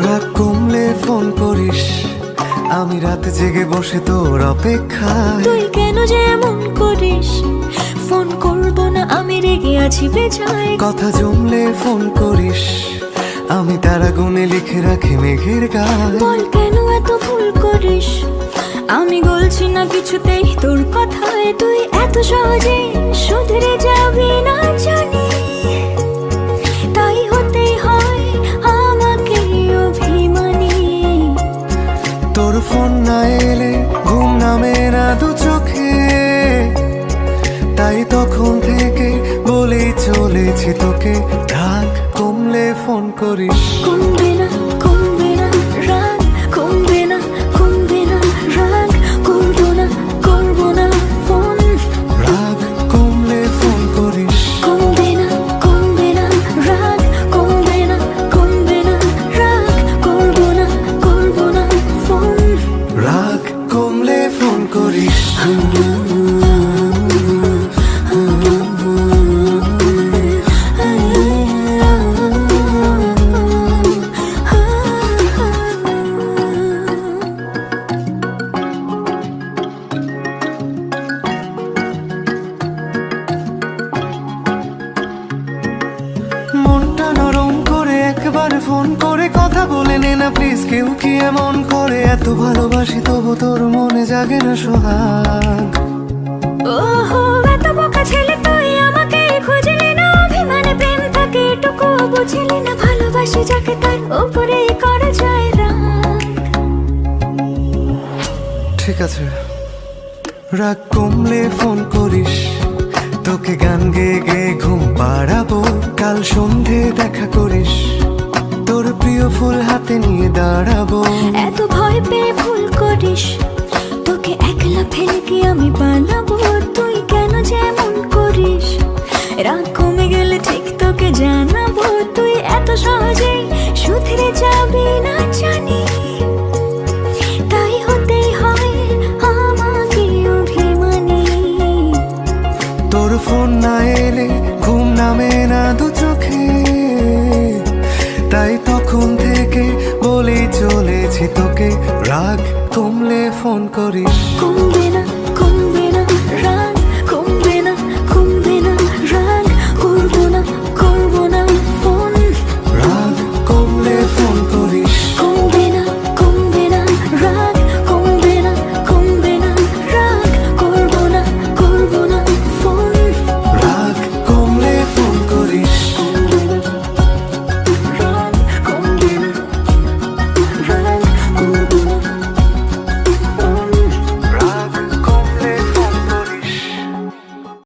রাগ কমলে ফোন করিস, আমি রাত জেগে বসে তোর অপেক্ষায়। তুই কেন যে এমন করিস? ফোন করবো না আমি রেগে আছি বেজায়। কথা জমলে ফোন করিস, আমি তারা গুনে লিখে রাখি মেঘের গায়। বল কেন এত ভুল করিস? আমি গলছি না কিছুতেই তোর কথায়। তুই এত সহজে শুধরে যাবি না জানি, তাই হতেই হয় আমাকে অভিমানী। তোর ফোন না এলে ঘুম নামে না দু চোখে, তাই তখন থেকে বলেই চলেছি তোকে, রাগ কমলে ফোন করিস। কমবে না কমবে না রাগ, কমবে না কমবে না রাগ, করবো না করবো না ফোন। রাগ কমলে ফোন করিস। কমবে না কমবে না রাগ, কমবে না কমবে না রাগ, করবো না করবো না ফোন। রাগ কমলে ফোন করিস। মনটা নরম করে একবার ফোন করে কথা বলে নে না প্লিজ। কেউ কি এমন করে? এত ভালোবাসি তবু তোর মনে জাগে না সোহাগ। ওহো এত বোকা ছেলে তুই, আমাকে খুঁজলি না অভিমানে প্রেম থাকে এটুকু বুঝলি না। ভালোবাসি যাকে তার উপরে করা যায় রাগ। ঠিক আছে, রাগ কমলে ফোন করিস, তোকে গান গেয়ে গেয়ে ঘুম পাড়াবো। কাল সন্ধে দেখা করিস, তোর প্রিয় ফুল হাতে নিয়ে দাঁড়াবো। এত ভয় পেয়ে ভুল করিস, তোকে একলা ফেলে কি আমি বানাবো? তুই কেন যে এমন করিস? রাগ কমে গেলে ঠিক তোকে জানাবো। তুই এত সহজে শুধরে যাবি না জানি, তাই হতেই হয় আমাকে অভিমানী। তোর ফোন না এলে ঘুম নামে না দু চোখে, তাই তখন থেকে বলেই চলেছি তোকে, রাগ কমলে ফোন করিস। কমবে না